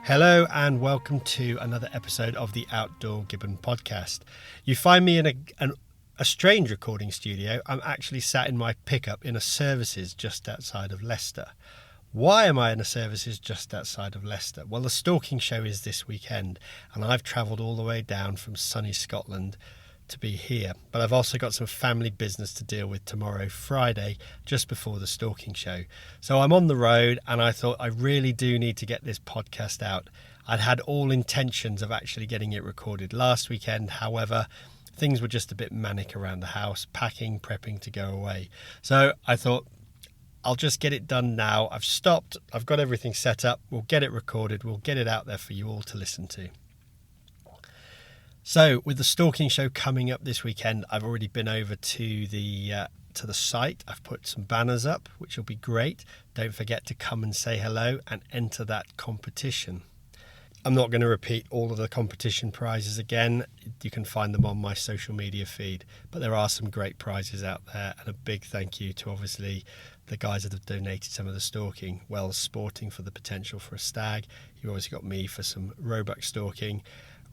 Hello and welcome to another episode of the Outdoor Gibbon podcast. You find me in a strange recording studio. I'm actually sat in my pickup in a services just outside of Leicester. Why am I in a services just outside of Leicester? Well, the Stalking show is this weekend and I've travelled all the way down from sunny Scotland to be here. But I've also got some family business to deal with tomorrow, Friday, just before the Stalking show. So I'm on the road and I thought I really do need to get this podcast out. I'd had all intentions of actually getting it recorded last weekend. However, things were just a bit manic around the house, packing, prepping to go away. So I thought I'll just get it done now. I've stopped. I've got everything set up. We'll get it recorded. We'll get it out there for you all to listen to. So with the Stalking show coming up this weekend, I've already been over to the site. I've put some banners up, which will be great. Don't forget to come and say hello and enter that competition. I'm not going to repeat all of the competition prizes again. You can find them on my social media feed, but there are some great prizes out there, and a big thank you to obviously the guys that have donated some of the stalking. Wells Sporting for the potential for a stag. You obviously got me for some roebuck stalking.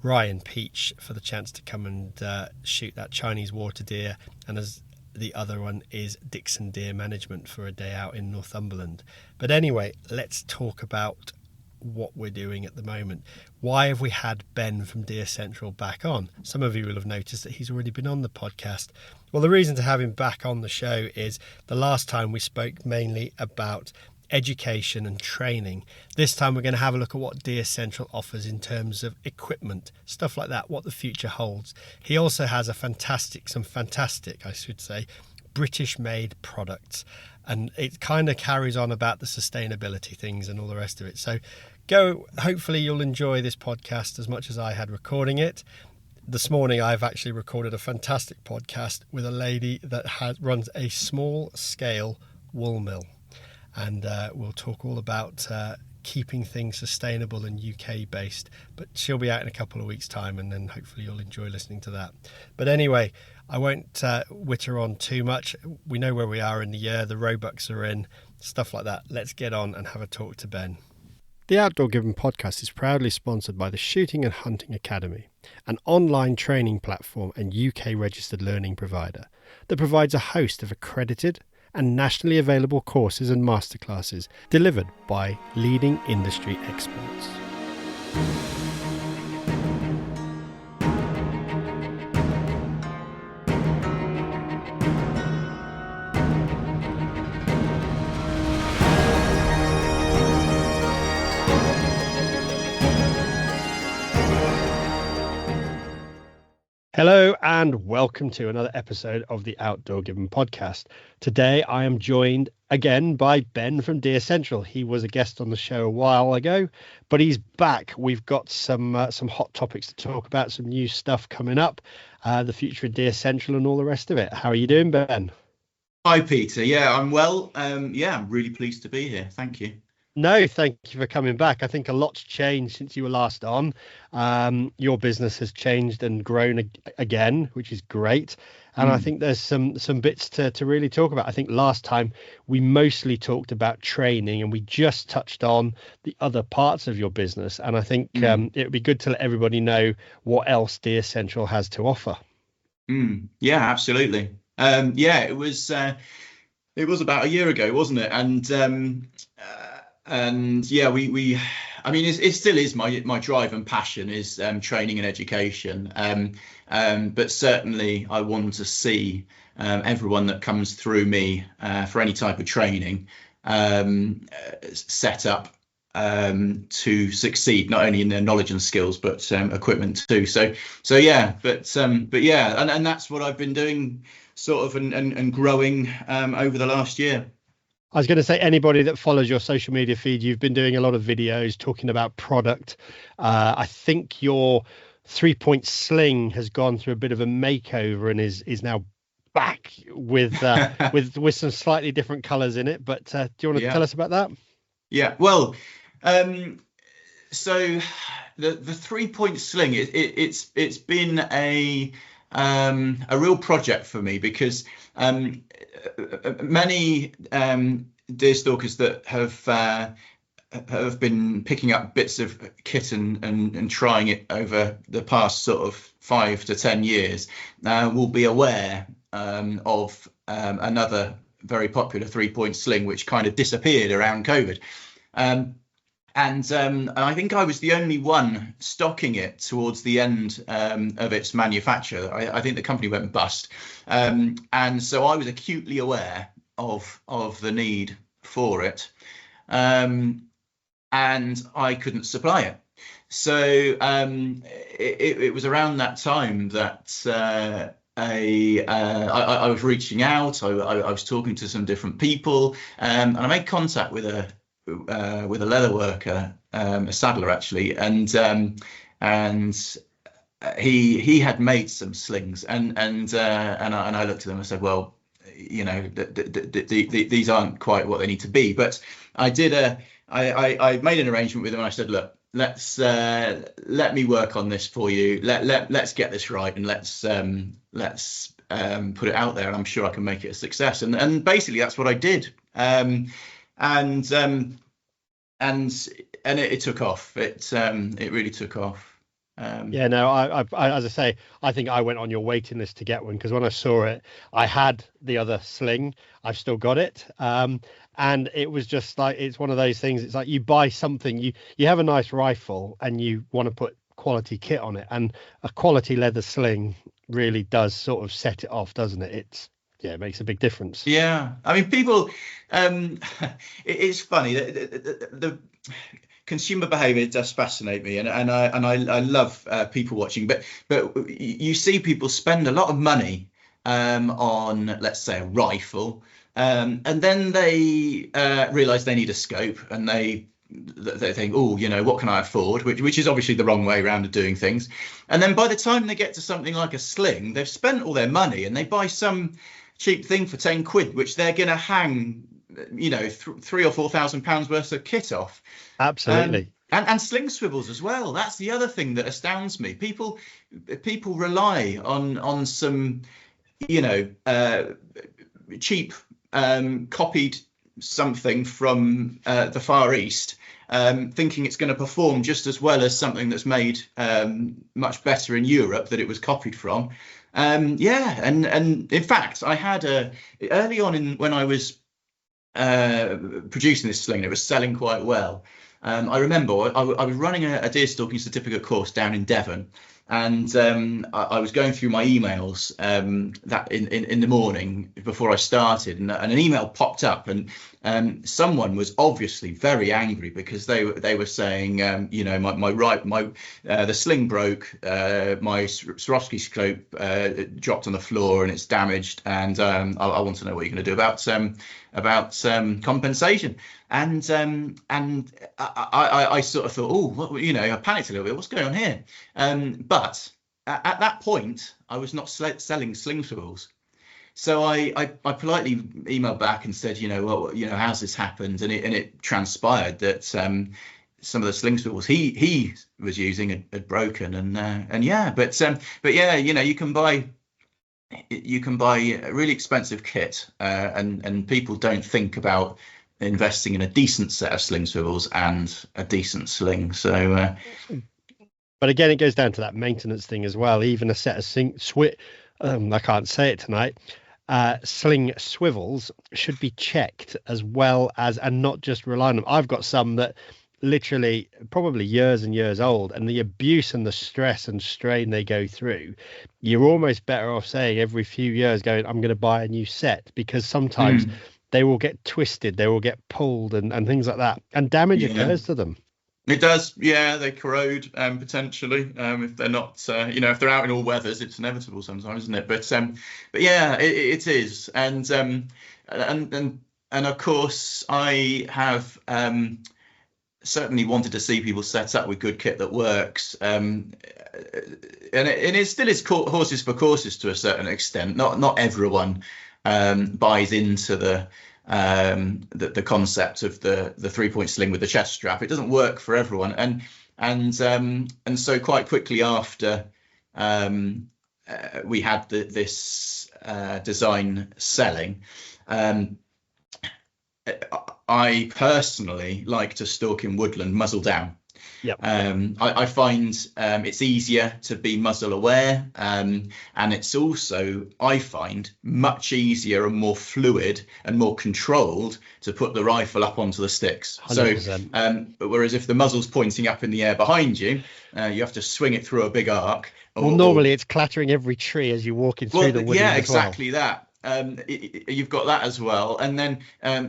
Ryan Peach for the chance to come and shoot that Chinese water deer, and as the other one is Dixon Deer Management for a day out in Northumberland. But anyway, let's talk about what we're doing at the moment. Why have we had Ben from Deer Central back on? Some of you will have noticed that he's already been on the podcast. Well, the reason to have him back on the show is the last time we spoke mainly about education and training. This time we're going to have a look at what Deer Central offers in terms of equipment, stuff like that, what the future holds. He also has some fantastic British made products, and it kind of carries on about the sustainability things and all the rest of it. So hopefully you'll enjoy this podcast as much as I had recording it. This morning I've actually recorded a fantastic podcast with a lady that runs a small scale wool mill. And we'll talk all about keeping things sustainable and UK based, but she'll be out in a couple of weeks time, and then hopefully you'll enjoy listening to that. But anyway, I won't witter on too much. We know where we are in the year, the roebucks are in, stuff like that. Let's get on and have a talk to Ben. The Outdoor Gibbon podcast is proudly sponsored by the Shooting and Hunting Academy, an online training platform and UK registered learning provider that provides a host of accredited and nationally available courses and masterclasses delivered by leading industry experts. Hello and welcome to another episode of the Outdoor Gibbon podcast. Today I am joined again by Ben from Deer Central. He was a guest on the show a while ago, but he's back. We've got some hot topics to talk about, some new stuff coming up, the future of Deer Central and all the rest of it. How are you doing, Ben? Hi, Peter. Yeah, I'm well. I'm really pleased to be here. Thank you. No, thank you for coming back. I think a lot's changed since you were last on. Your business has changed and grown again, which is great. And I think there's some bits to really talk about. I think last time we mostly talked about training and we just touched on the other parts of your business. And I think it would be good to let everybody know what else Deer Central has to offer. Yeah, absolutely. It was about a year ago, wasn't it? And yeah, it still is my drive and passion is training and education. But certainly I want to see everyone that comes through me for any type of training set up to succeed, not only in their knowledge and skills, but equipment too. So yeah, but yeah, and that's what I've been doing sort of and growing over the last year. I was going to say, anybody that follows your social media feed, you've been doing a lot of videos talking about product. I think your 3-point sling has gone through a bit of a makeover and is now back with with some slightly different colours in it. But do you want to tell us about that? Yeah, well, so the 3-point sling, it's been a real project for me because many deer stalkers that have have been picking up bits of kit and trying it over the past sort of 5 to 10 years will be aware of another very popular 3-point sling, which kind of disappeared around COVID. And I think I was the only one stocking it towards the end of its manufacture. I think the company went bust. And so I was acutely aware of the need for it. And I couldn't supply it. So it was around that time that I was reaching out. I was talking to some different people, and I made contact with a leather worker, a saddler actually, and he had made some slings, and I looked at them and said, well, you know, these aren't quite what they need to be. But I made an arrangement with him, and I said, look, let me work on this for you. Let's get this right, and let's put it out there, and I'm sure I can make it a success. And basically that's what I did. And it took off. It really took off. Yeah, no, I as I say, I think I went on your waiting list to get one, because when I saw it, I had the other sling. I've still got it. And it was just like, it's one of those things. It's like you buy something, you have a nice rifle and you want to put quality kit on it, and a quality leather sling really does sort of set it off, doesn't it? It makes a big difference. Yeah, I mean, people, it's funny, the consumer behavior does fascinate me, and I love people watching, but you see people spend a lot of money on, let's say, a rifle, and then they realize they need a scope, and they think, oh, you know, what can I afford, which is obviously the wrong way around of doing things. And then by the time they get to something like a sling, they've spent all their money and they buy some cheap thing for 10 quid, which they're going to hang, you know, £3,000 or £4,000 worth of kit off. Absolutely. And sling swivels as well. That's the other thing that astounds me. People rely on some, you know, cheap copied something from the Far East, thinking it's going to perform just as well as something that's made much better in Europe that it was copied from. And in fact, I had early on when I was producing this sling, it was selling quite well. I remember I was running a deer stalking certificate course down in Devon, and I was going through my emails that in the morning before I started, and an email popped up, and someone was obviously very angry because they were saying, you know, the sling broke, my Swarovski scope dropped on the floor and it's damaged, and I want to know what you're going to do about compensation. And I sort of thought, oh, well, you know, I panicked a little bit. What's going on here? But at that point, I was not selling sling swivels. So I politely emailed back and said, you know, well, you know, how's this happened? And it transpired that some of the sling swivels he was using had broken, and yeah, but yeah, you know, you can buy a really expensive kit, and people don't think about investing in a decent set of sling swivels and a decent sling. So but again, it goes down to that maintenance thing as well. Even a set of I can't say it tonight. Sling swivels should be checked as well as, and not just rely on them. I've got some that literally probably years and years old, and the abuse and the stress and strain they go through, you're almost better off saying every few years going, I'm going to buy a new set, because sometimes they will get twisted, they will get pulled and things like that, and damage occurs to them. It does, yeah. They corrode potentially if they're not, you know, if they're out in all weathers. It's inevitable sometimes, isn't it? But yeah, it is, and of course I have certainly wanted to see people set up with good kit that works, and it still is horses for courses to a certain extent. Not everyone buys into the concept of the 3-point sling with the chest strap. It doesn't work for everyone, and so quite quickly after we had this design selling, I personally like to stalk in woodland muzzle down. Yep. I find it's easier to be muzzle aware, and it's also, I find, much easier and more fluid and more controlled to put the rifle up onto the sticks. 100%. So, whereas if the muzzle's pointing up in the air behind you, you have to swing it through a big arc. Well, normally it's clattering every tree as you're walking through the woodland. Yeah, exactly that. You've got that as well, and then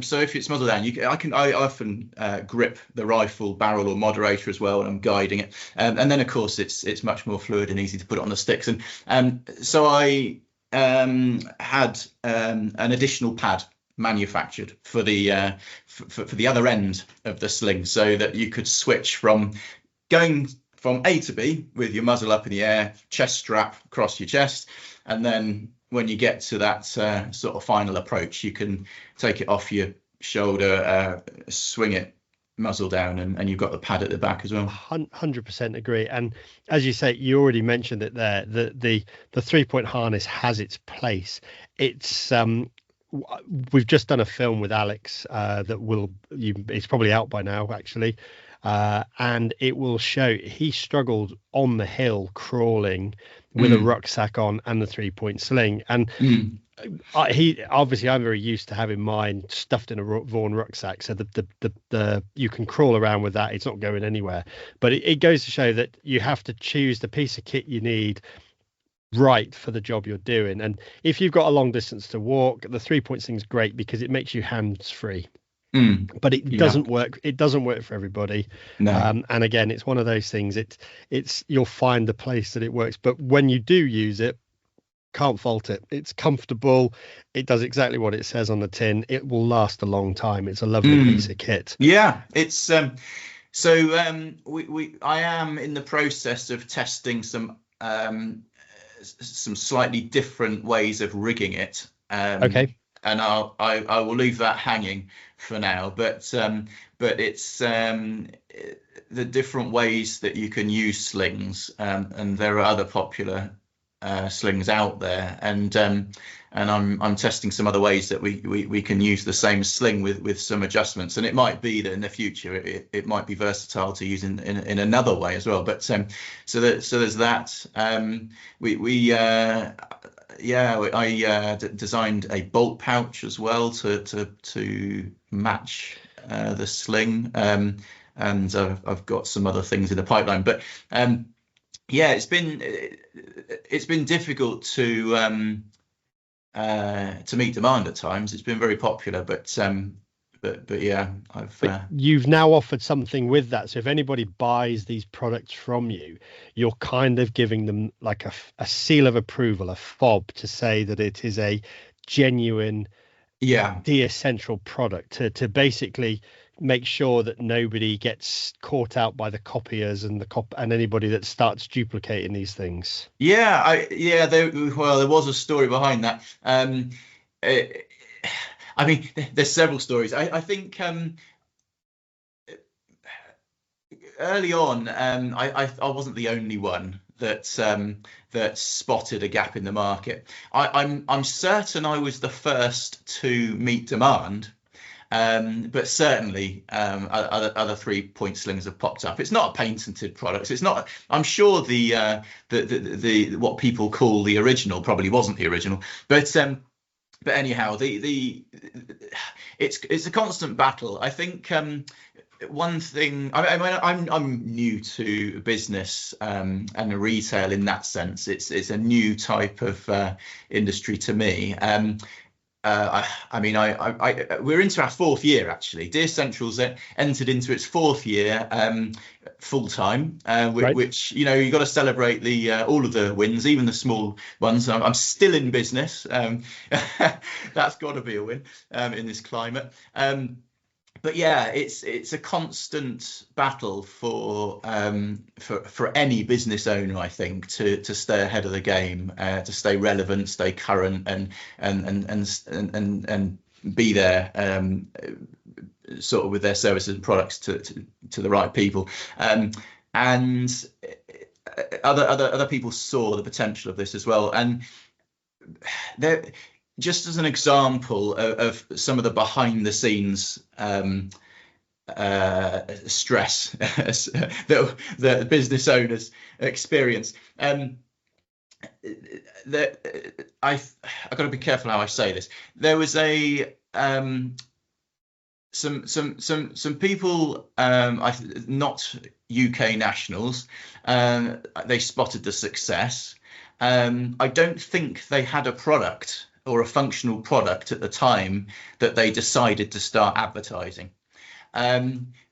so if it's muzzle down, I often grip the rifle barrel or moderator as well when I'm guiding it, and then of course it's much more fluid and easy to put it on the sticks. And so I had an additional pad manufactured for the for the other end of the sling, so that you could switch from going from A to B with your muzzle up in the air, chest strap across your chest, and then when you get to that sort of final approach, you can take it off your shoulder, swing it muzzle down, and you've got the pad at the back as well. 100% agree. And as you say, you already mentioned it there, the 3-point harness has its place. It's we've just done a film with Alex that it's probably out by now actually, and it will show he struggled on the hill crawling with a rucksack on and the 3-point sling, and he obviously, I'm very used to having mine stuffed in a Vaughan rucksack, so the you can crawl around with that, it's not going anywhere. But it goes to show that you have to choose the piece of kit you need right for the job you're doing. And if you've got a long distance to walk, the 3-point sling is great because it makes you hands free. But it doesn't work. It doesn't work for everybody. No. And again, it's one of those things. It's you'll find the place that it works. But when you do use it, can't fault it. It's comfortable. It does exactly what it says on the tin. It will last a long time. It's a lovely piece of kit. Yeah, it's I am in the process of testing some slightly different ways of rigging it. Okay. And I will leave that hanging for now, but it's the different ways that you can use slings, and there are other popular slings out there, and I'm testing some other ways that we can use the same sling with some adjustments, and it might be that in the future it might be versatile to use in another way as well. But so there's that. I designed a bolt pouch as well to match the sling, and I've got some other things in the pipeline. But yeah, it's been difficult to meet demand at times. It's been very popular, but yeah, you've now offered something with that. So if anybody buys these products from you, you're kind of giving them like a seal of approval, a fob, to say that it is a genuine DS Central product, to basically make sure that nobody gets caught out by the copiers and and anybody that starts duplicating these things. There was a story behind that. I mean, there's several stories. I think early on, I wasn't the only one that spotted a gap in the market. I'm certain I was the first to meet demand, but certainly other 3-point slings have popped up. It's not a patented product. It's not. I'm sure the what people call the original probably wasn't the original, but anyhow, it's a constant battle. I think one thing. I'm new to business and retail in that sense. It's a new type of industry to me. We're into our 4th year actually. DS Central's entered into its 4th year full time, which you've got to celebrate all of the wins, even the small ones. I'm still in business. That's got to be a win in this climate. But yeah, it's a constant battle for any business owner, I think, to stay ahead of the game, to stay relevant, stay current, and be there, sort of with their services and products to the right people. And other people saw the potential of this as well, and just as an example of some of the behind the scenes stress that business owners experience. I've got to be careful how I say this. There was some people, not UK nationals. They spotted the success. I don't think they had a product or a functional product at the time that they decided to start advertising,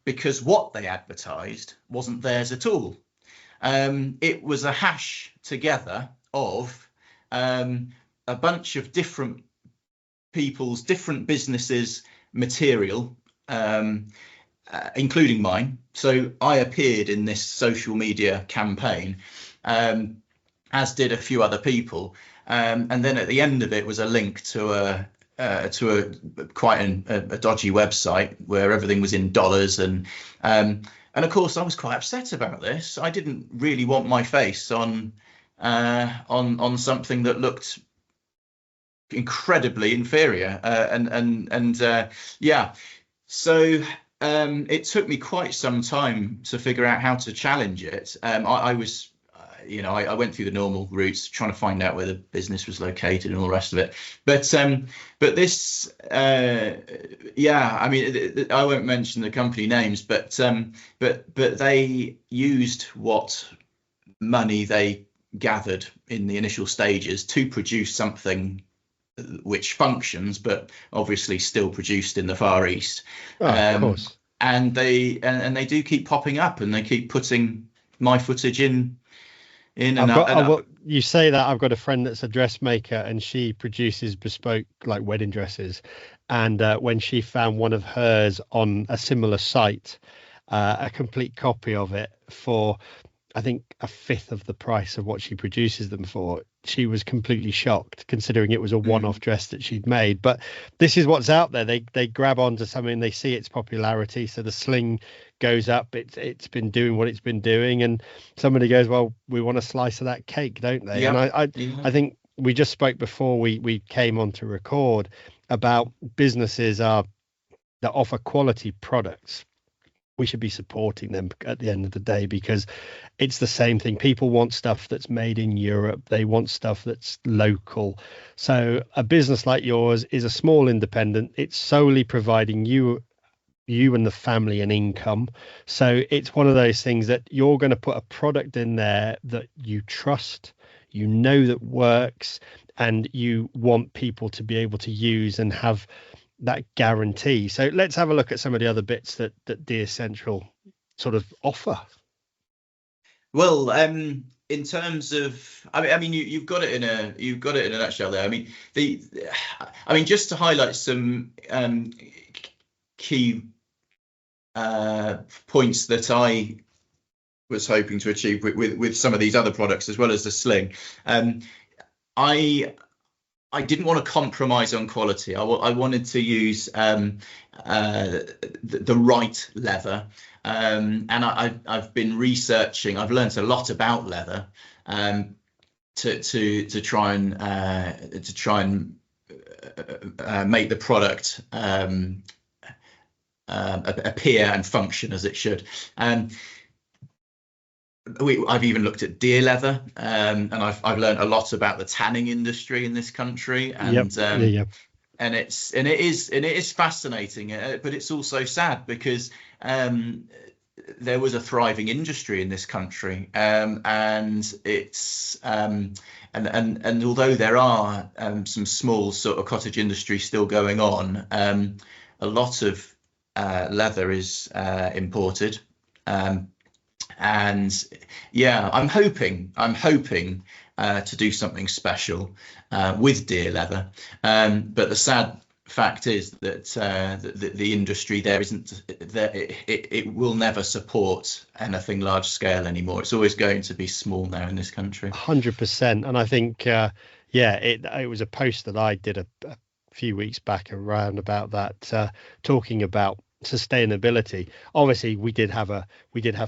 because what they advertised wasn't theirs at all. It was a hash together of a bunch of different people's different businesses material, including mine. So I appeared in this social media campaign, as did a few other people, and then at the end of it was a link to a quite a dodgy website where everything was in dollars, and of course I was quite upset about this. I didn't really want my face on something that looked incredibly inferior, yeah. So it took me quite some time to figure out how to challenge it. I was, I went through the normal routes, trying to find out where the business was located and all the rest of it. But this, yeah, I mean, I won't mention the company names, but they used what money they gathered in the initial stages to produce something which functions, but obviously still produced in the Far East. Of course. And they do keep popping up, and they keep putting my footage in and out. You say that, I've got a friend that's a dressmaker, and she produces bespoke like wedding dresses. And when she found one of hers on a similar site, a complete copy of it for, I think, a fifth of the price of what she produces them for, she was completely shocked, considering it was a one-off dress that she'd made. But this is what's out there. They grab onto something, they see its popularity, so the sling goes up. It's been doing what it's been doing, and somebody goes, well, we want a slice of that cake, don't they? Yep. And I think we just spoke before we came on to record about businesses that offer quality products. We should be supporting them at the end of the day, because it's the same thing. People want stuff that's made in Europe. They want stuff that's local. So a business like yours is a small independent. It's solely providing you and the family an income. So it's one of those things that you're going to put a product in there that you trust, that works, and you want people to be able to use and have that guarantee. So let's have a look at some of the other bits that Deer Central sort of offer. Well, in terms of, I mean, you've got it in a nutshell there. I mean, just to highlight some key points that I was hoping to achieve with some of these other products, as well as the sling. I didn't want to compromise on quality. I wanted to use the right leather, and I've been researching. I've learned a lot about leather to try and make the product appear and function as it should. I've even looked at deer leather, and I've learned a lot about the tanning industry in this country, and and it is fascinating, but it's also sad, because there was a thriving industry in this country, and it's and although there are some small sort of cottage industry still going on, a lot of leather is imported. And yeah, I'm hoping to do something special with deer leather, but the sad fact is that the industry there isn't there. It will never support anything large scale anymore. It's always going to be small now in this country. 100%. And I think it was a post that I did a few weeks back around about that, talking about sustainability. Obviously we did have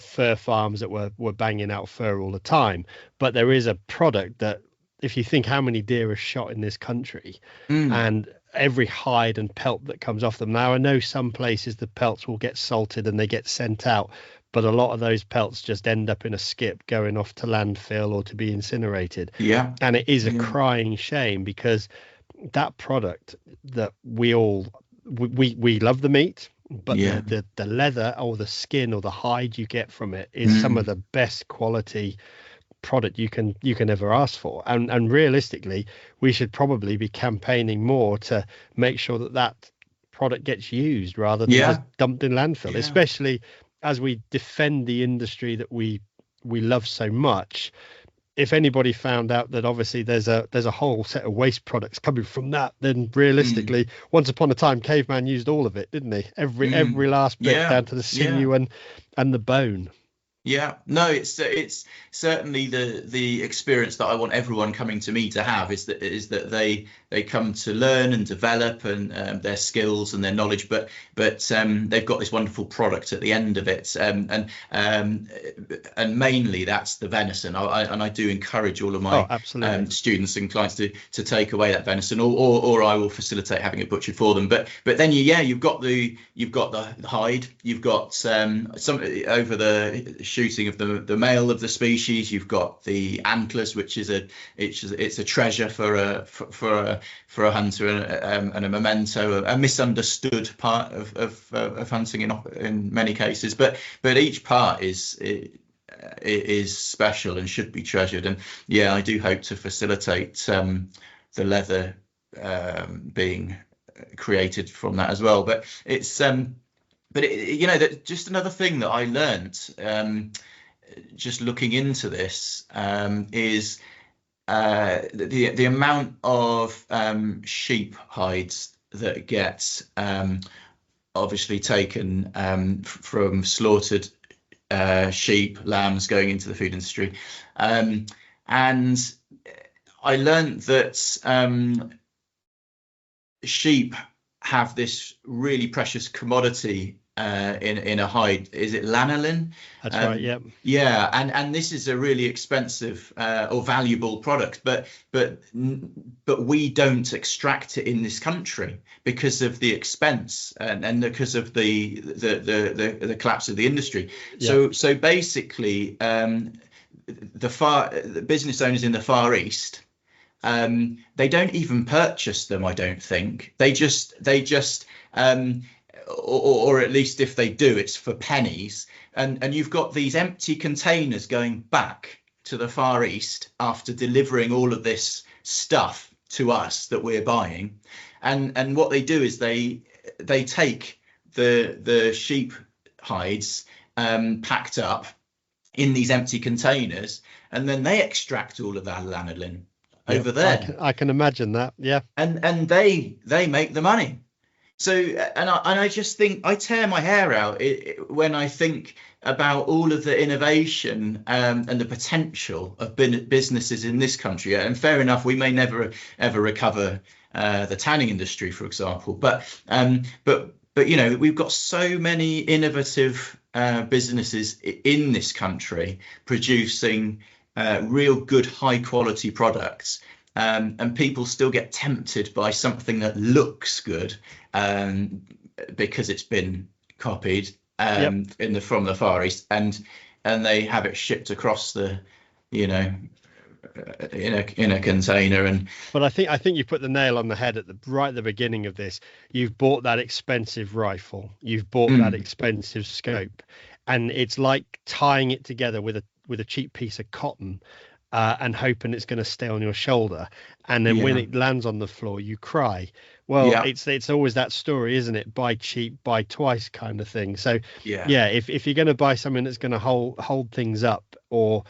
fur farms that were banging out fur all the time, but there is a product that if you think how many deer are shot in this country, Mm. and every hide and pelt that comes off them. Now, I know some places the pelts will get salted and they get sent out, but a lot of those pelts just end up in a skip going off to landfill or to be incinerated. Yeah. And it is a Yeah. crying shame, because that product that we love the meat, but Yeah. the leather or the skin or the hide you get from it is some of Mm. the best quality product you can ever ask for. And realistically, we should probably be campaigning more to make sure that product gets used rather than just Yeah. dumped in landfill, Yeah. especially as we defend the industry that we love so much. If anybody found out that obviously there's a whole set of waste products coming from that, then Mm. realistically, once upon a time, caveman used all of it, didn't he? Every Mm. last bit, Yeah. down to the Yeah. sinew and the bone. Yeah, no, it's certainly the experience that I want everyone coming to me to have, is that they come to learn and develop and their skills and their knowledge, but they've got this wonderful product at the end of it, and mainly that's the venison. I do encourage all of Oh, my absolutely. students and clients to take away that venison, or I will facilitate having it butchered for them. But then you've got the hide, you've got some over the shooting of the male of the species. You've got the antlers, which is it's a treasure for a hunter, and a memento, a misunderstood part of hunting in many cases. But each part is special and should be treasured. And yeah, I do hope to facilitate the leather being created from that as well. But it's that just another thing that I learnt just looking into this is the amount of sheep hides that get obviously taken from slaughtered sheep, lambs going into the food industry, and I learnt that sheep have this really precious commodity in a hide. Is it lanolin? That's right. Yeah. Yeah, and this is a really expensive or valuable product, but we don't extract it in this country because of the expense, and because of the collapse of the industry. Yeah. So basically, the business owners in the Far East, they don't even purchase them, I don't think. They just or at least if they do, it's for pennies. And you've got these empty containers going back to the Far East after delivering all of this stuff to us that we're buying. And what they do is they take the sheep hides packed up in these empty containers, and then they extract all of that lanolin Yeah. over there, I can imagine that. Yeah. and they make the money. So, and I just think I tear my hair out when I think about all of the innovation and the potential of businesses in this country. And fair enough, we may never ever recover the tanning industry, for example, but we've got so many innovative businesses in this country producing real good high quality products. And people still get tempted by something that looks good because it's been copied Yep. from the Far East, and they have it shipped across the, in a container. And But I think you put the nail on the head right at the beginning of this. You've bought that expensive rifle. You've bought that mm, expensive scope, and it's like tying it together with a cheap piece of cotton, and hoping it's going to stay on your shoulder. And then when yeah, it lands on the floor, you cry. Well, yeah, it's always that story, isn't it? Buy cheap, buy twice kind of thing. So yeah, yeah, if you're going to buy something that's going to hold things up, or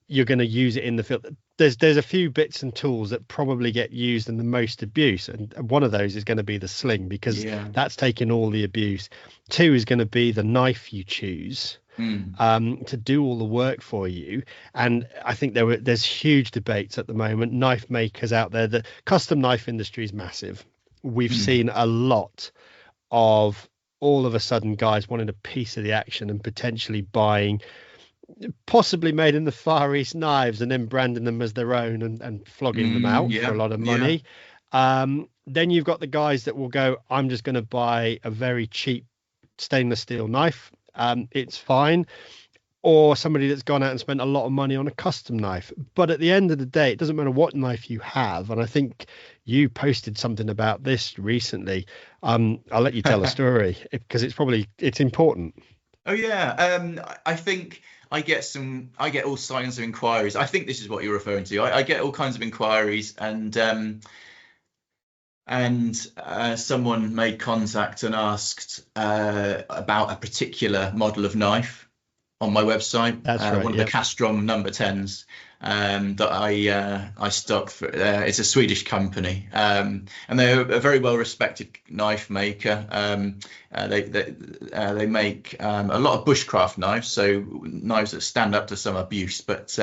you're going to use it in the field, there's a few bits and tools that probably get used in the most abuse, and one of those is going to be the sling, because yeah, that's taking all the abuse. Two is going to be the knife you choose mm, to do all the work for you. And I think there's huge debates at the moment. Knife makers out there, the custom knife industry is massive. We've mm, seen a lot of all of a sudden guys wanting a piece of the action and potentially buying possibly made in the Far East knives and then branding them as their own and flogging them out for a lot of money. Then you've got the guys that will go, I'm just going to buy a very cheap stainless steel knife. It's fine. Or somebody that's gone out and spent a lot of money on a custom knife. But at the end of the day, it doesn't matter what knife you have. And I think you posted something about this recently. I'll let you tell a story because it's important. Oh yeah, I think I get all kinds of inquiries. I think this is what you're referring to. I get all kinds of inquiries, and someone made contact and asked about a particular model of knife on my website. That's right, one of the Castrom number 10s that I stock for. It's a Swedish company, and they're a very well respected knife maker. They make a lot of bushcraft knives, so knives that stand up to some abuse, but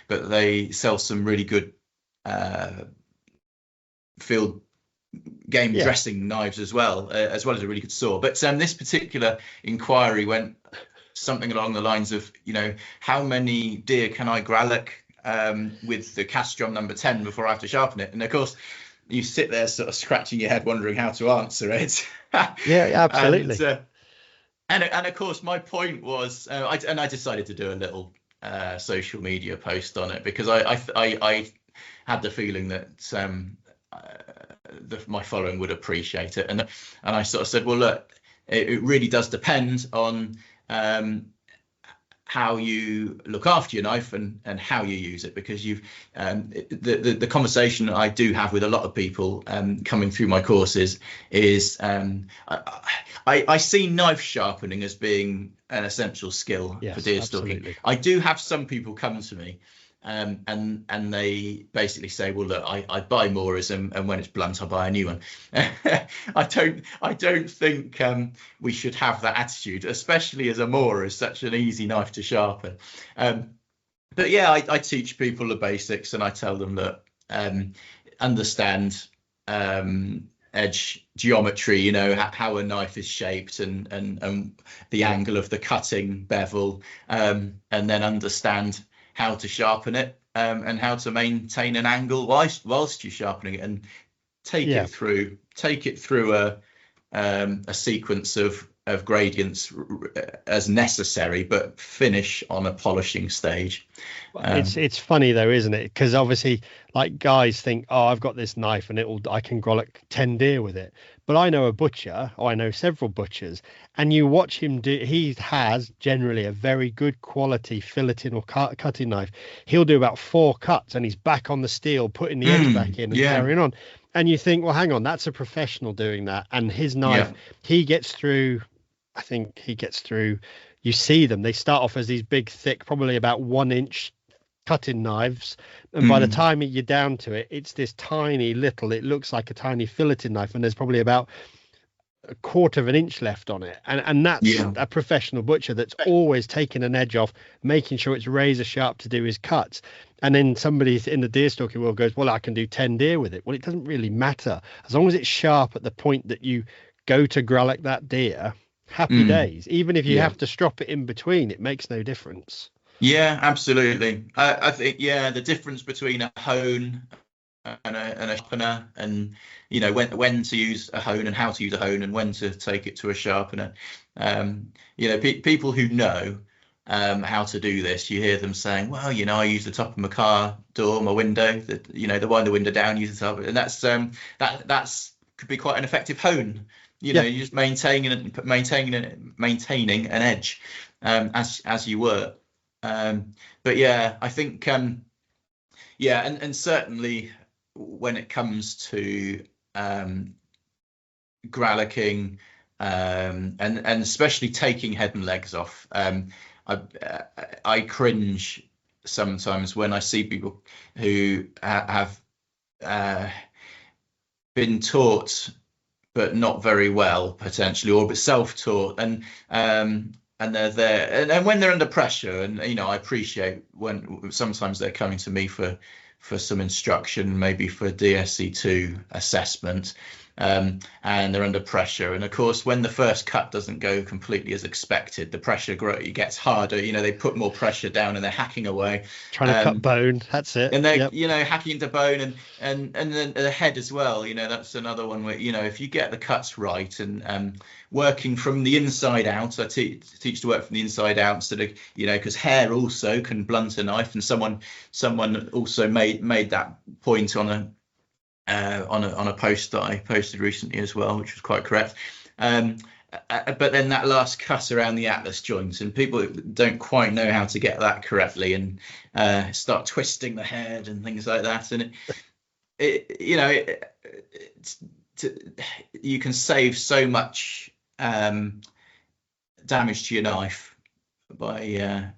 they sell some really good field game dressing knives as well as a really good saw. But this particular inquiry went something along the lines of, how many deer can I gralloch with the Castrom number 10 before I have to sharpen it? And of course, you sit there sort of scratching your head, wondering how to answer it. Yeah, absolutely. And of course, my point was, I decided to do a little social media post on it because I had the feeling that my following would appreciate it, and I sort of said, well, look, it really does depend on how you look after your knife and how you use it, because the conversation I do have with a lot of people coming through my courses is I see knife sharpening as being an essential skill for deer stalking. I do have some people come to me and they basically say, well, look, I buy Moras, and when it's blunt, I buy a new one. I don't think we should have that attitude, especially as a Mora is such an easy knife to sharpen. But yeah, I teach people the basics, and I tell them that understand edge geometry, how a knife is shaped and the angle of the cutting bevel, and then understand how to sharpen it and how to maintain an angle whilst you're sharpening it, and take it through a sequence of gradients as necessary, but finish on a polishing stage. It's funny though, isn't it? Because obviously, like, guys think, oh, I've got this knife and I can gralloch 10 deer with it. But I know a butcher, or I know several butchers, and you watch him do. He has generally a very good quality filleting or cutting knife. He'll do about 4 cuts, and he's back on the steel, putting the edge back in and carrying on. And you think, well, hang on, that's a professional doing that. And his knife, he gets through. I think he gets through. You see them. They start off as these big, thick, probably about 1 inch cutting knives, and by the time you're down to it, it's this tiny little, it looks like a tiny filleting knife, and there's probably about 1/4 of an inch left on it, and that's a professional butcher that's always taking an edge off, making sure it's razor sharp to do his cuts. And then somebody in the deer stalking world goes, well, I can do 10 deer with it. Well, it doesn't really matter as long as it's sharp at the point that you go to gralloch that deer. Happy days. Even if you have to strop it in between, it makes no difference. Yeah, absolutely. I think, the difference between a hone and a sharpener, and when to use a hone and how to use a hone, and when to take it to a sharpener. People who know how to do this, you hear them saying, well, I use the top of my car door, my window, the wind the window down, use the top, and that's could be quite an effective hone. You're just maintaining an edge as you work. But yeah, I think and certainly when it comes to gralloching, and especially taking head and legs off, I cringe sometimes when I see people who have been taught but not very well, potentially, or but self-taught, and they're there, and when they're under pressure, and I appreciate when sometimes they're coming to me for some instruction, maybe for DSC2 assessment, and they're under pressure. And of course, when the first cut doesn't go completely as expected, the pressure gets harder. They put more pressure down and they're hacking away. Trying to cut bone. That's it. And they're, Yep. hacking into bone and then the head as well. That's another one where, if you get the cuts right and working from the inside out, I teach to work from the inside out instead of, because hair also can blunt a knife. And someone also made that point on a post that I posted recently as well, which was quite correct. But then that last cut around the atlas joint, and people don't quite know how to get that correctly, and start twisting the head and things like that. And you can save so much damage to your knife by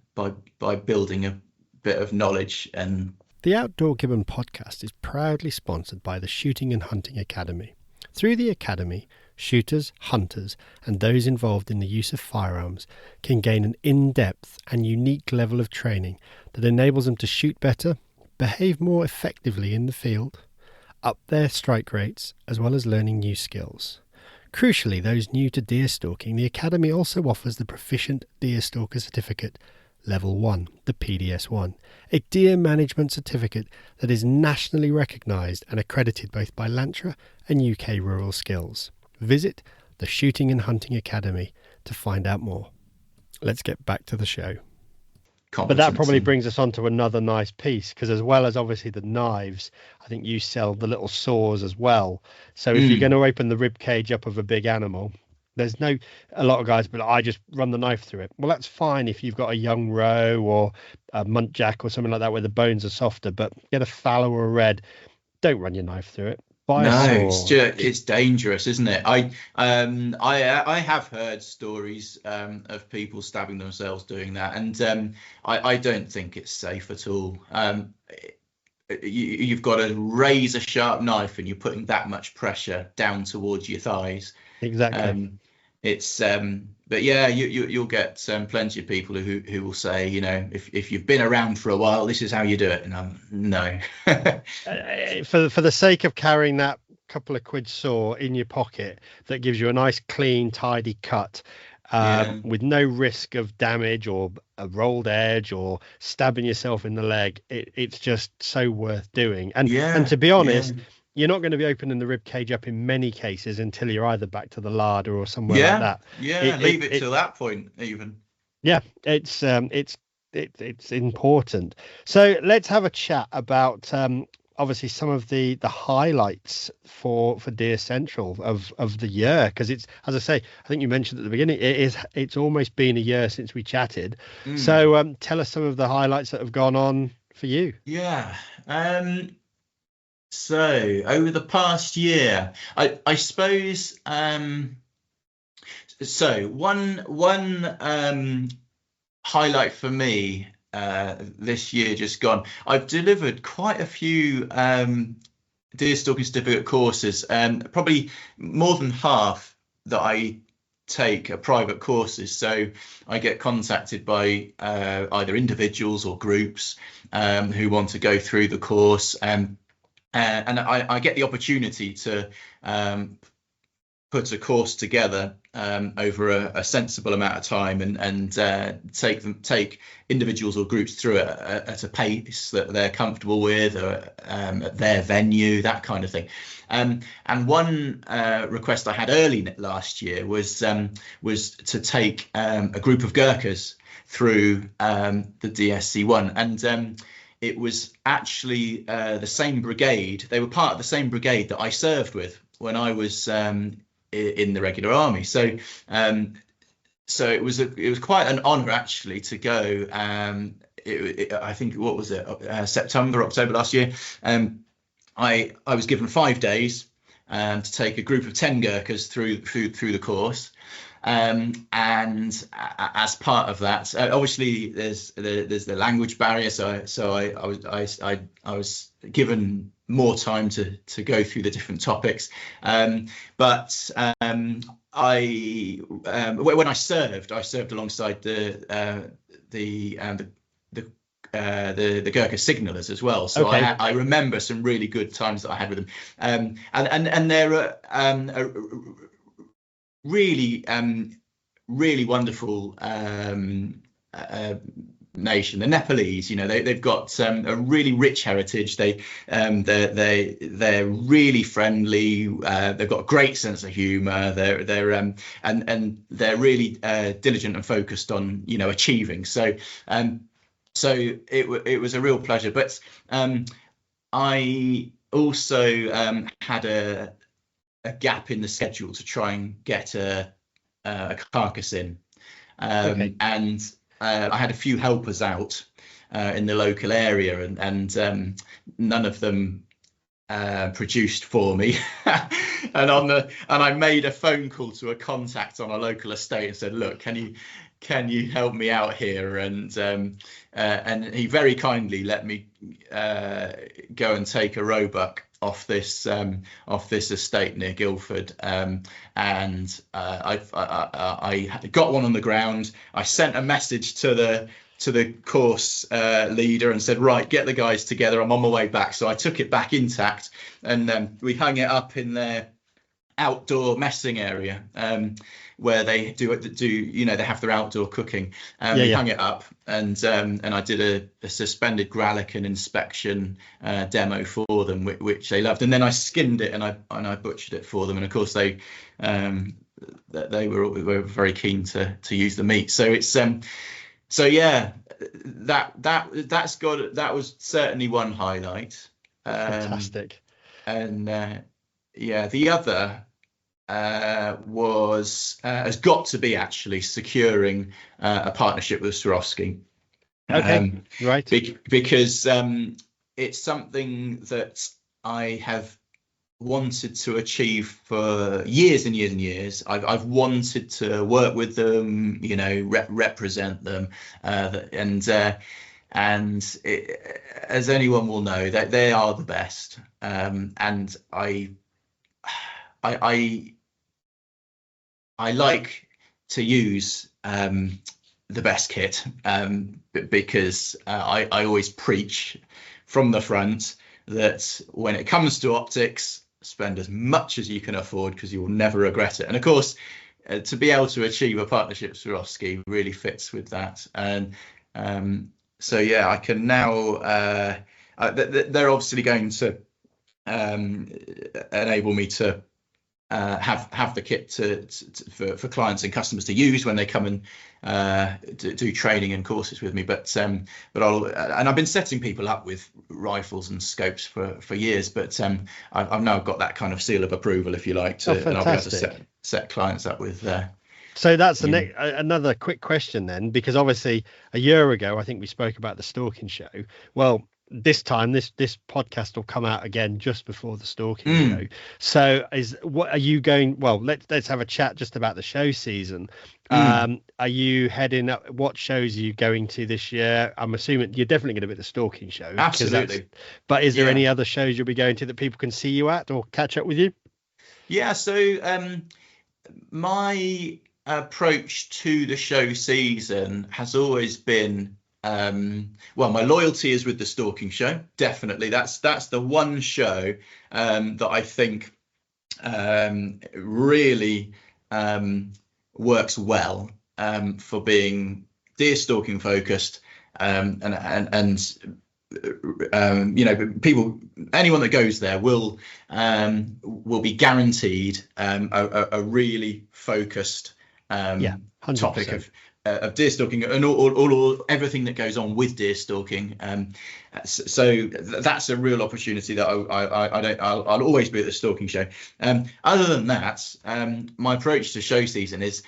building a bit of knowledge. And the Outdoor Gibbon podcast is proudly sponsored by the Shooting and Hunting Academy. Through the Academy, shooters, hunters, and those involved in the use of firearms can gain an in-depth and unique level of training that enables them to shoot better, behave more effectively in the field, up their strike rates, as well as learning new skills. Crucially, those new to deer stalking, the Academy also offers the Proficient Deer Stalker Certificate Level 1, the PDS1, a deer management certificate that is nationally recognised and accredited both by LANTRA and UK Rural Skills. Visit the Shooting and Hunting Academy to find out more. Let's get back to the show. But that probably brings us on to another nice piece, because as well as obviously the knives, I think you sell the little saws as well. So if you're going to open the rib cage up of a big animal, a lot of guys, but I just run the knife through it. Well, that's fine if you've got a young roe or a muntjac or something like that where the bones are softer, but get a fallow or a red, don't run your knife through it. It's dangerous, isn't it? I have heard stories of people stabbing themselves doing that, and I don't think it's safe at all. You've got a razor sharp knife and you're putting that much pressure down towards your thighs. Exactly. But yeah, you'll get plenty of people who will say, if you've been around for a while, this is how you do it. And no. For the sake of carrying that couple of quid saw in your pocket that gives you a nice, clean, tidy cut, with no risk of damage or a rolled edge or stabbing yourself in the leg, it's just so worth doing. And to be honest, you're not going to be opening the rib cage up in many cases until you're either back to the larder or somewhere like that. Leave it till that point even. Yeah, it's important. So let's have a chat about obviously some of the highlights for Deer Central of the year, because it's, as I say, I think you mentioned at the beginning, it's almost been a year since we chatted. So tell us some of the highlights that have gone on for you. So over the past year, I suppose, so one highlight for me this year just gone, I've delivered quite a few deer stalking certificate courses, and probably more than half that I take are private courses. So I get contacted by either individuals or groups who want to go through the course, and I get the opportunity to put a course together over a sensible amount of time, and take individuals or groups through it at a pace that they're comfortable with, or at their venue, that kind of thing. And one request I had early last year was to take a group of Gurkhas through the DSC1, and it was actually the same brigade. They were part of the same brigade that I served with when I was in the regular army. So it was quite an honour actually to go. I think, what was it, September, October last year. I was given 5 days to take a group of 10 Gurkhas through the course. And as part of that, obviously there's the language barrier, so I was given more time to go through the different topics, but when I served alongside the the Gurkha signalers as well. So Okay. I remember some really good times that I had with them. And they're a really really wonderful nation, the Nepalese. They've got a really rich heritage. They're really friendly. They've got a great sense of humour. And they're really diligent and focused on achieving. So it was a real pleasure. But I also had a gap in the schedule to try and get a carcass in. Okay. And I had a few helpers out in the local area, and none of them produced for me. and I made a phone call to a contact on a local estate and said, look, can you help me out here? And he very kindly let me go and take a roebuck off this estate near Guildford, and I got one on the ground. I sent a message to the course leader and said, right, get the guys together, I'm on my way back. So I took it back intact, and we hung it up in their outdoor messing area, where they do they have their outdoor cooking. We hung it up, and I did a suspended Gralican inspection demo for them, which they loved. And then I skinned it and I butchered it for them. And of course they were very keen to use the meat. So it's so yeah, that was certainly one highlight. Fantastic. And the other has got to be actually securing a partnership with Swarovski. Okay, right. Because it's something that I have wanted to achieve for years and years and years. I've wanted to work with them, represent them, and as anyone will know, that they are the best. And I like to use the best kit, because I always preach from the front that when it comes to optics, spend as much as you can afford, because you will never regret it. And of course, to be able to achieve a partnership with Swarovski really fits with that. And so yeah, I can now they're obviously going to enable me to have the kit for clients and customers to use when they come and do training and courses with me. But I've been setting people up with rifles and scopes for years, but I've now got that kind of seal of approval, if you like, and I'll be able to set clients up with. So that's another quick question then, because obviously a year ago I think we spoke about the Stalking show. Well, this time this podcast will come out again just before the Stalking show. So what are you going? Well, let's have a chat just about the show season. Are you heading up? What shows are you going to this year? I'm assuming you're definitely going to be at the Stalking show. Absolutely. But is there any other shows you'll be going to that people can see you at or catch up with you? Yeah. So my approach to the show season has always been, well, my loyalty is with the Stalking show. Definitely, that's the one show that I think really works well for being deer stalking focused, and people, anyone that goes there will be guaranteed a really focused topic of deer stalking and all everything that goes on with deer stalking. So that's a real opportunity that I'll always be at the Stalking show. Other than that, my approach to show season is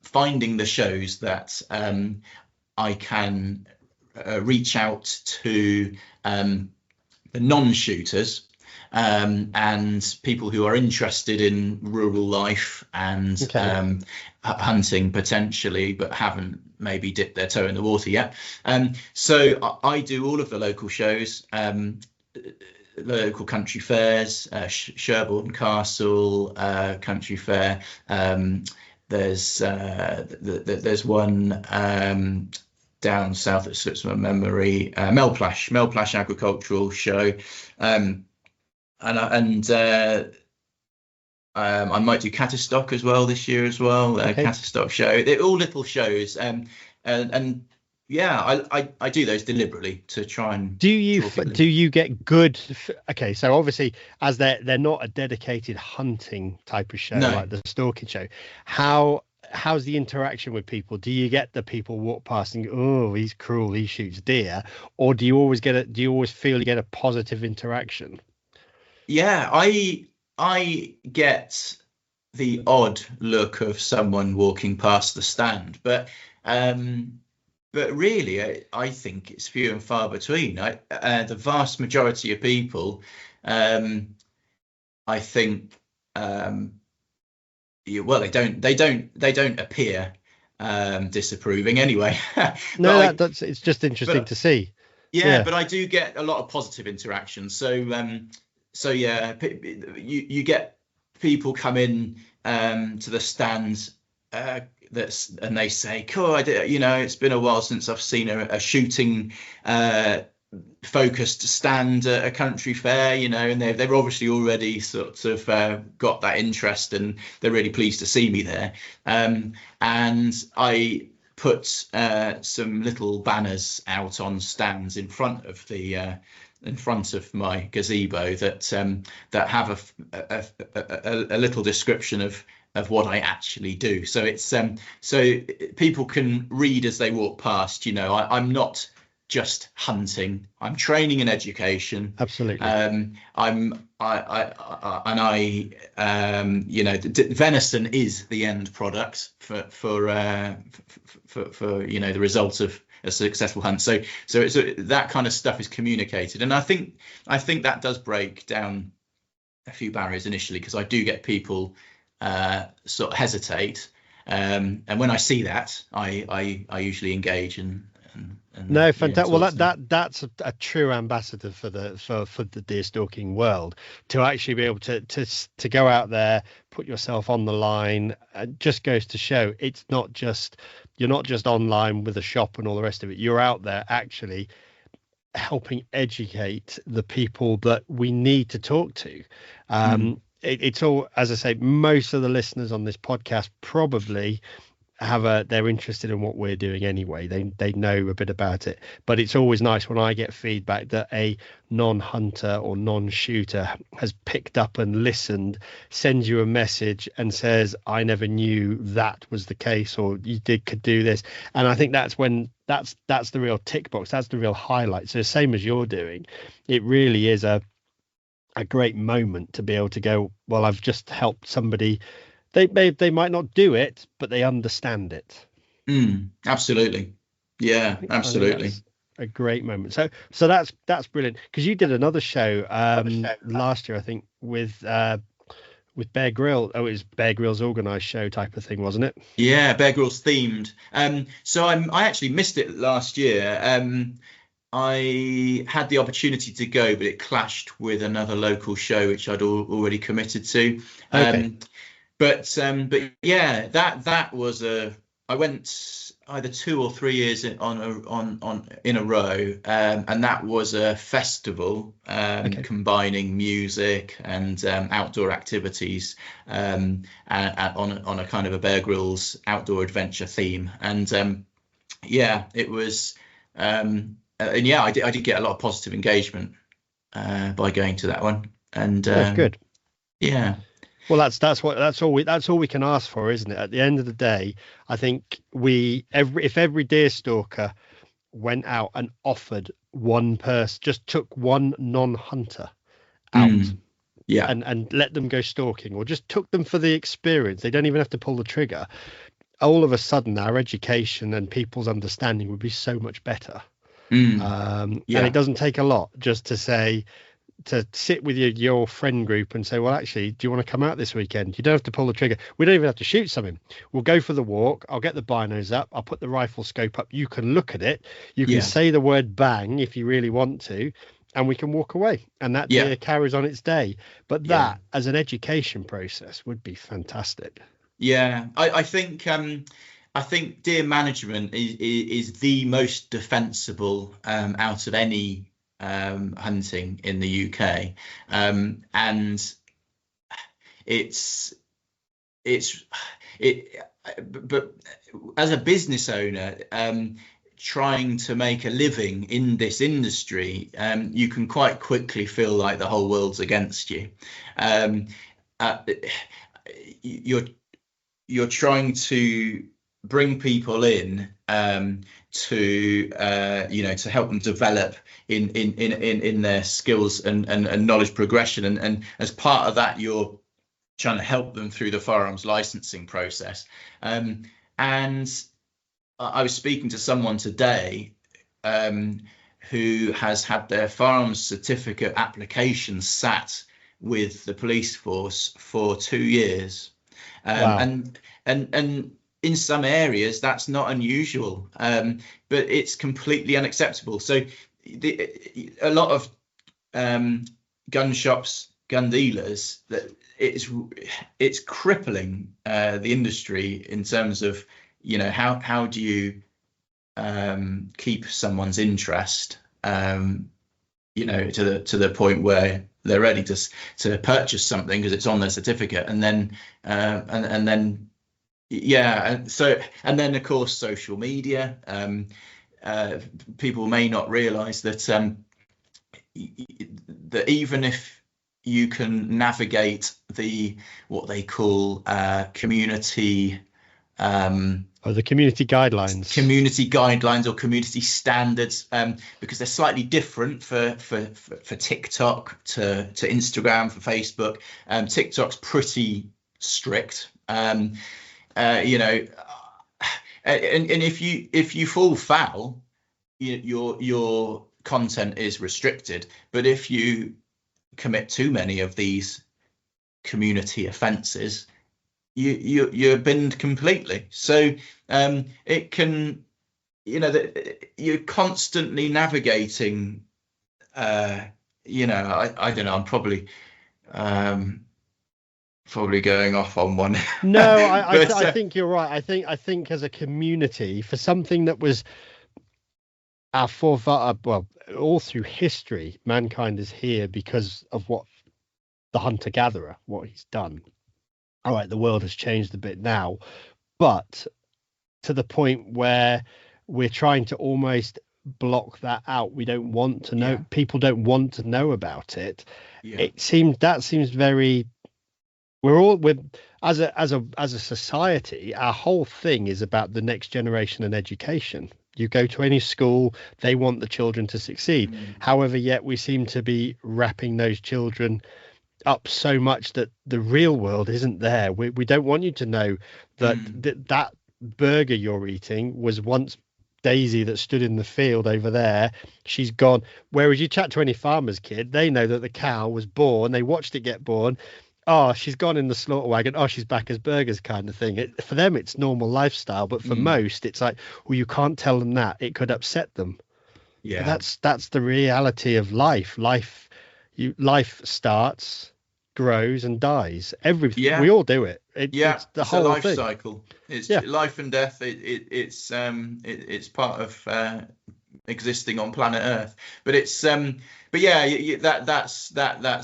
finding the shows that I can reach out to the non-shooters, and people who are interested in rural life and hunting potentially, but haven't maybe dipped their toe in the water yet. So I do all of the local shows, local country fairs, Sherborne Castle country fair. There's one down south that slips my memory. Melplash Agricultural Show, I might do Catastock as well this year as well. Okay. Catastock show. They're all little shows, and yeah, I do those deliberately to try and. Do you get good? Okay, so obviously, as they're not a dedicated hunting type of show like the Stalking show, how's the interaction with people? Do you get the people walk past and go, oh, he's cruel, he shoots deer, or do you always feel you get a positive interaction? Yeah, I get the odd look of someone walking past the stand, but really, I think it's few and far between. The vast majority of people, I think, well, they don't appear disapproving anyway. No, it's just interesting to see. Yeah, but I do get a lot of positive interaction. So yeah, you get people come in to the stands and they say, "Cool, it's been a while since I've seen a shooting focused stand at a country fair," and they've obviously already sort of got that interest, and they're really pleased to see me there. And I put some little banners out on stands in front of my gazebo that have a little description of what I actually do. So it's so people can read as they walk past. I'm not just hunting. I'm training and education. Absolutely. Venison is the end product for the result of a successful hunt. So that kind of stuff is communicated, and I think that does break down a few barriers initially, because I do get people sort of hesitate, and when I see that, I usually engage and no, fantastic. Well, that's a true ambassador for the deer stalking world, to actually be able to go out there, put yourself on the line. Just goes to show you're not just online with a shop and all the rest of it. You're out there actually helping educate the people that we need to talk to. It's all, as I say, most of the listeners on this podcast probably they're interested in what we're doing anyway. They know a bit about it, but it's always nice when I get feedback that a non-hunter or non-shooter has picked up and listened, sends you a message and says, I never knew that was the case, or you could do this. And I think that's the real tick box. That's the real highlight. So same as you're doing, it really is a great moment to be able to go, well, I've just helped somebody. They might not do it, but they understand it. Absolutely. Yeah, absolutely. A great moment. So that's brilliant, because you did another show last year, I think, with Bear Grylls. Oh, it was Bear Grylls organised show type of thing, wasn't it? Yeah, Bear Grylls themed. So I actually missed it last year. I had the opportunity to go, but it clashed with another local show which I'd already committed to. Okay. But yeah, that was I went either 2 or 3 years in a row, and that was a festival combining music and outdoor activities on a kind of a Bear Grylls outdoor adventure theme. And yeah, it was and yeah, I did get a lot of positive engagement by going to that one. And that's good. Yeah. Well, that's all we can ask for, isn't it? At the end of the day, I think if every deer stalker went out and offered one person, just took one non-hunter out, and let them go stalking, or just took them for the experience, they don't even have to pull the trigger. All of a sudden, our education and people's understanding would be so much better. And it doesn't take a lot just to sit with your friend group and say, well, actually, do you want to come out this weekend? You don't have to pull the trigger. We don't even have to shoot something. We'll go for the walk. I'll get the binos up. I'll put the rifle scope up. You can look at it. You can say the word bang if you really want to, and we can walk away. And that deer carries on its day. But that, as an education process, would be fantastic. Yeah, I think I think deer management is the most defensible out of any hunting in the UK, and it's it's it. But as a business owner, trying to make a living in this industry, you can quite quickly feel like the whole world's against you. Um, uh, you're you're trying to bring people in, to to help them develop in their skills and knowledge progression, and as part of that you're trying to help them through the firearms licensing process. And I was speaking to someone today, who has had their firearms certificate application sat with the police force for 2 years. Wow. And in some areas that's not unusual, but it's completely unacceptable. So a lot of gun shops, gun dealers, that it's crippling the industry in terms of, how do you keep someone's interest, to the point where they're ready to purchase something because it's on their certificate, and then and then of course social media. People may not realize that that even if you can navigate what they call community, the community guidelines or community standards, because they're slightly different for TikTok to Instagram, for Facebook. TikTok's pretty strict, and if you fall foul, your content is restricted. But if you commit too many of these community offences, you're binned completely. So it can, you're constantly navigating. I don't know. I'm probably going off on one. No, I think you're right. I think as a community, for something that was our forefather, well, all through history, mankind is here because of what the hunter-gatherer, what he's done. All right, the world has changed a bit now, but to the point where we're trying to almost block that out. We don't want to know. People don't want to know about it. It seems very. As a society, our whole thing is about the next generation and education. You go to any school, they want the children to succeed. However, yet we seem to be wrapping those children up so much that the real world isn't there. We don't want you to know that that burger you're eating was once Daisy that stood in the field over there. She's gone. Whereas you chat to any farmer's kid, they know that the cow was born. They watched it get born. Oh, she's gone in the slaughter wagon. Oh, she's back as burgers, kind of thing. For them, it's normal lifestyle, but for most, it's like, well, you can't tell them that. It could upset them. Yeah, but that's the reality of life. Life starts, grows, and dies. Everything. We all do it. It's the whole life thing. Cycle. It's life and death. It's part of existing on planet Earth. But it's that's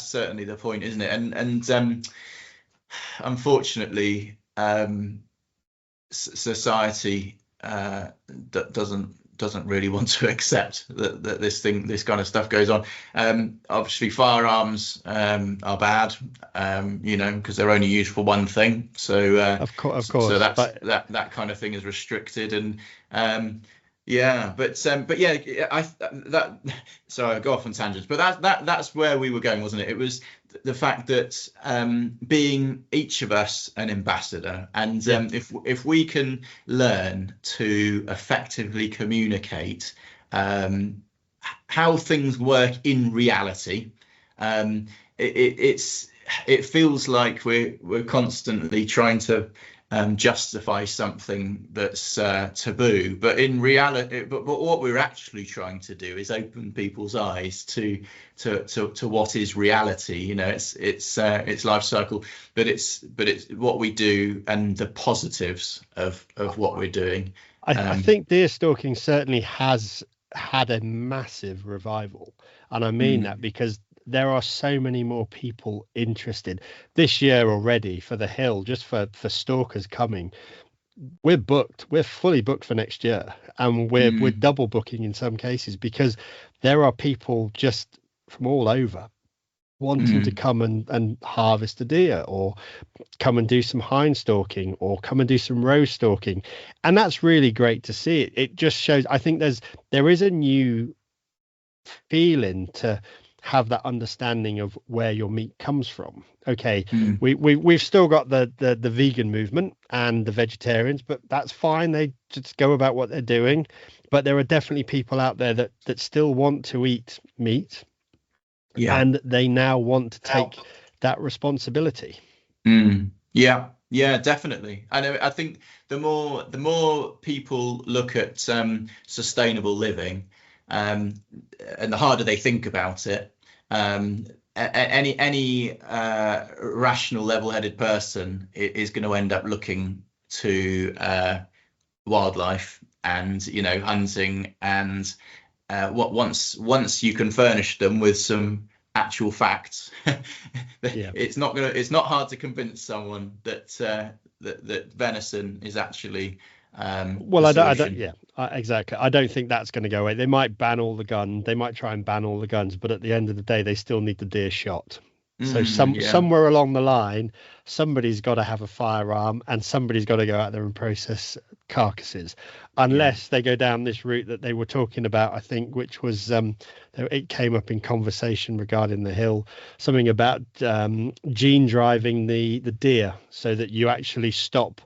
certainly the point, isn't it? And unfortunately, society doesn't really want to accept that this kind of stuff goes on. Obviously firearms are bad, because they're only used for one thing. So of course. So that kind of thing is restricted, and sorry, I go off on tangents, but that's where we were going, wasn't it? It was the fact that being each of us an ambassador, and if we can learn to effectively communicate how things work in reality, it feels like we're constantly trying to justify something that's taboo. But in reality, but what we're actually trying to do is open people's eyes to what is reality. You know, it's life cycle, but it's what we do and the positives of what we're doing. I think deer stalking certainly has had a massive revival, and I mean that because there are so many more people interested this year already for the hill, just for stalkers coming. We're fully booked for next year, and we're double booking in some cases, because there are people just from all over wanting to come and harvest a deer, or come and do some hind stalking, or come and do some roe stalking. And that's really great to see. It just shows, I think there is a new feeling to have that understanding of where your meat comes from. Okay, we've still got the vegan movement and the vegetarians, but that's fine. They just go about what they're doing. But there are definitely people out there that still want to eat meat, and they now want to take that responsibility. Yeah, definitely. I think the more people look at sustainable living, and the harder they think about it, any rational, level-headed person is going to end up looking to wildlife and, you know, hunting, and once you can furnish them with some actual facts, it's not hard to convince someone that venison is actually exactly. I don't think that's going to go away. They might ban all the guns. They might try and ban all the guns, but at the end of the day, they still need the deer shot. So somewhere along the line, somebody's got to have a firearm, and somebody's got to go out there and process carcasses, unless they go down this route that they were talking about, I think, which was it came up in conversation regarding the hill, something about gene driving the deer, so that you actually stop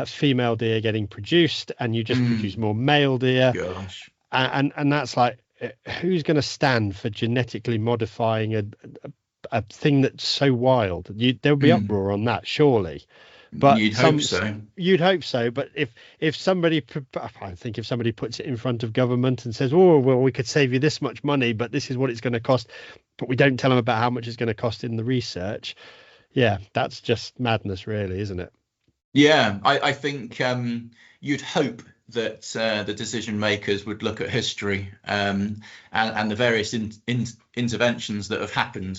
female deer getting produced, and you just produce more male deer. Gosh. And that's like, who's going to stand for genetically modifying a thing that's so wild? There'll be uproar on that, surely. But you'd hope so. You'd hope so. But if somebody, I think if somebody puts it in front of government and says, "Oh, well, we could save you this much money, but this is what it's going to cost," but we don't tell them about how much it's going to cost in the research, that's just madness, really, isn't it? Yeah, I think you'd hope that the decision makers would look at history and the various interventions that have happened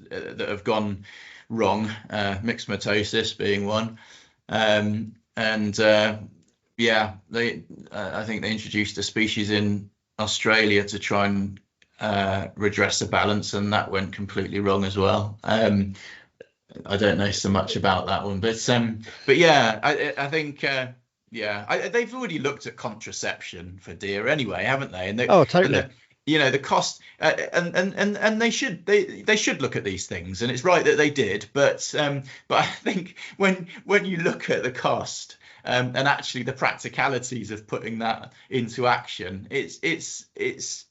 that have gone wrong, myxomatosis being one, I think they introduced a species in Australia to try and redress the balance, and that went completely wrong as well. I don't know so much about that one, but yeah, I think they've already looked at contraception for deer anyway, haven't they? And totally. And the cost, and they should look at these things, and it's right that they did. But I think when you look at the cost and actually the practicalities of putting that into action, it's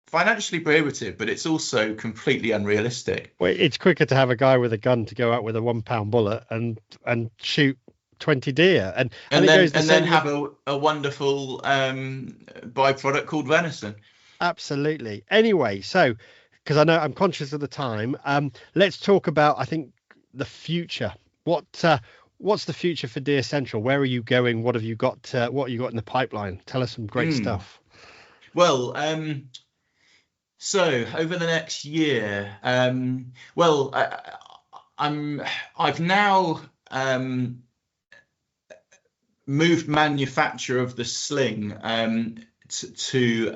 financially prohibitive, but it's also completely unrealistic. Well, it's quicker to have a guy with a gun to go out with a 1 pound bullet and shoot 20 deer, and then have a wonderful byproduct called venison. Absolutely. Anyway, so because I know I'm conscious of the time, let's talk about, I think, the future. What's the future for Deer Central? Where are you going? What have you got? What you got in the pipeline? Tell us some great stuff. Well, so over the next year, I've now moved manufacture of the sling to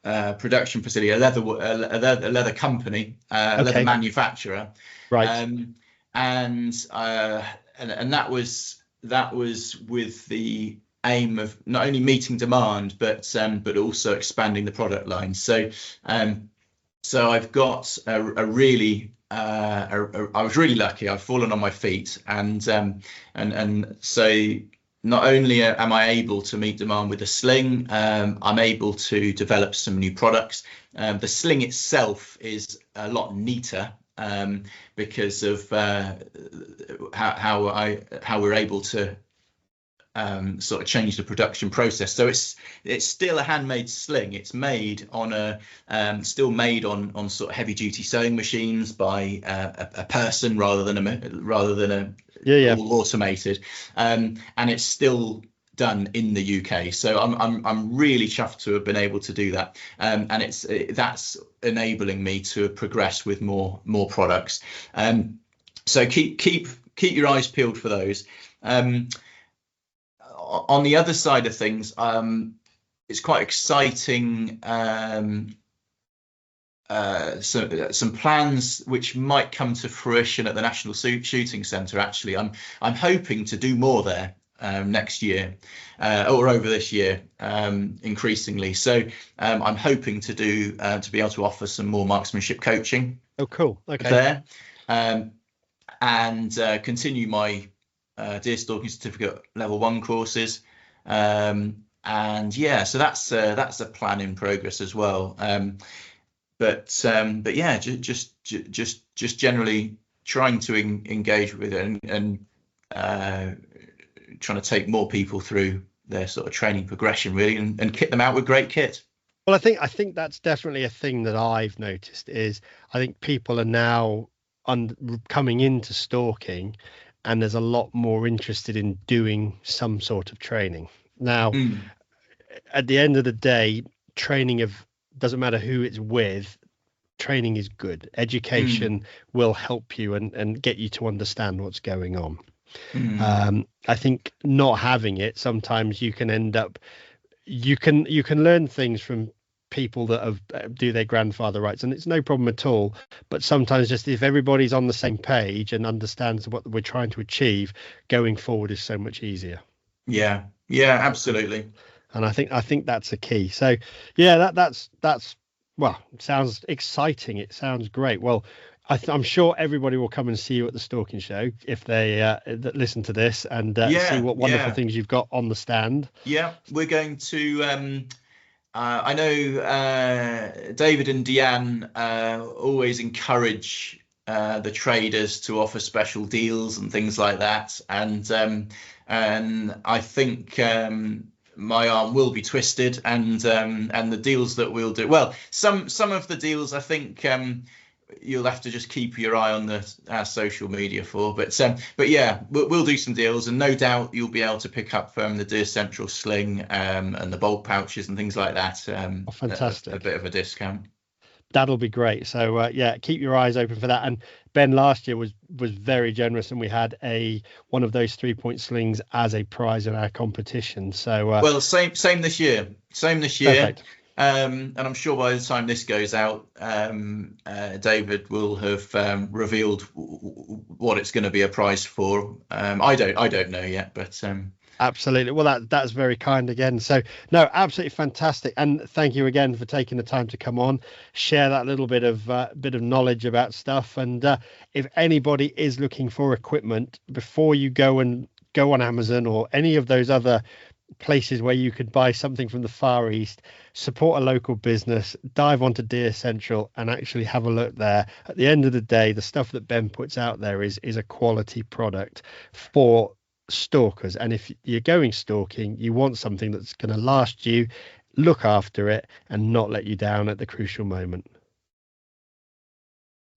a production facility, a leather company, leather manufacturer, right? And that was with the aim of not only meeting demand but also expanding the product line. So I've got a really I was really lucky. I've fallen on my feet, and so not only am I able to meet demand with the sling, I'm able to develop some new products. The sling itself is a lot neater because of how we're able to sort of change the production process. So it's still a handmade sling. It's made on still made on sort of heavy duty sewing machines by a person rather than a all automated, and it's still done in the UK. So I'm really chuffed to have been able to do that, and that's enabling me to progress with more products. So keep your eyes peeled for those. On the other side of things, it's quite exciting. Some plans which might come to fruition at the National Shooting Centre. Actually, I'm hoping to do more there next year or over this year, increasingly. So I'm hoping to be able to offer some more marksmanship coaching. Oh, cool. Okay. There, and continue my deer stalking certificate level 1 courses, and yeah, so that's a plan in progress as well. But yeah, just generally trying to engage with it and trying to take more people through their sort of training progression, really, and kit them out with great kit. Well, I think that's definitely a thing that I've noticed is I think people are now coming into stalking, and there's a lot more interested in doing some sort of training. Now, at the end of the day, training doesn't matter who it's with, training is good. Education will help you and get you to understand what's going on. I think not having it, sometimes you can end up, you can learn things from people that do their grandfather rights, and it's no problem at all. But sometimes just if everybody's on the same page and understands what we're trying to achieve, going forward is so much easier. Yeah, absolutely. And I think that's a key. So yeah, that's well, it sounds exciting. It sounds great. Well, I'm sure everybody will come and see you at the Stalking Show if they that listen to this and see what wonderful things you've got on the stand. Yeah, we're going to. I know David and Deanne always encourage the traders to offer special deals and things like that, and I think my arm will be twisted, and the deals that we'll do. Well, some of the deals I think you'll have to just keep your eye on our social media for, but yeah, we'll do some deals, and no doubt you'll be able to pick up from the Deer Central sling and the bolt pouches and things like that. Fantastic! A bit of a discount. That'll be great. So yeah, keep your eyes open for that. And Ben last year was very generous, and we had one of those 3-point slings as a prize in our competition. So well, same this year. Perfect. And I'm sure by the time this goes out, David will have revealed what it's going to be a prize for. I don't know yet, but absolutely. Well, that's very kind again. So no, absolutely fantastic, and thank you again for taking the time to come on, share that little bit of knowledge about stuff. And if anybody is looking for equipment, before you go on Amazon or any of those other places where you could buy something from the Far East, support a local business, dive onto Deer Central and actually have a look there. At the end of the day, the stuff that Ben puts out there is a quality product for stalkers. And if you're going stalking, you want something that's going to last you, look after it, and not let you down at the crucial moment.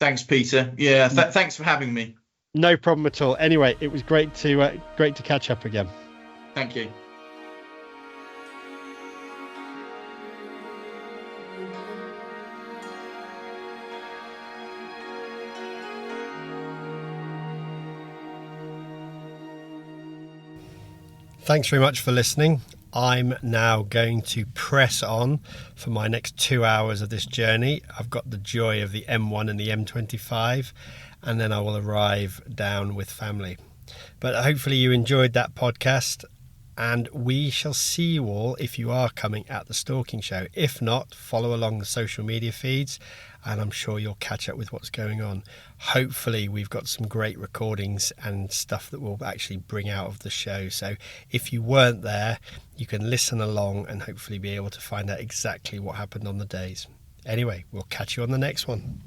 Thanks, Peter. Yeah, thanks for having me. No problem at all. Anyway, it was great to catch up again. Thank you. Thanks very much for listening. I'm now going to press on for my next 2 hours of this journey. I've got the joy of the M1 and the M25, and then I will arrive down with family. But hopefully you enjoyed that podcast, and we shall see you all if you are coming at the Stalking Show. If not, follow along the social media feeds, and I'm sure you'll catch up with what's going on. Hopefully we've got some great recordings and stuff that we'll actually bring out of the show. So if you weren't there, you can listen along and hopefully be able to find out exactly what happened on the days. Anyway, we'll catch you on the next one.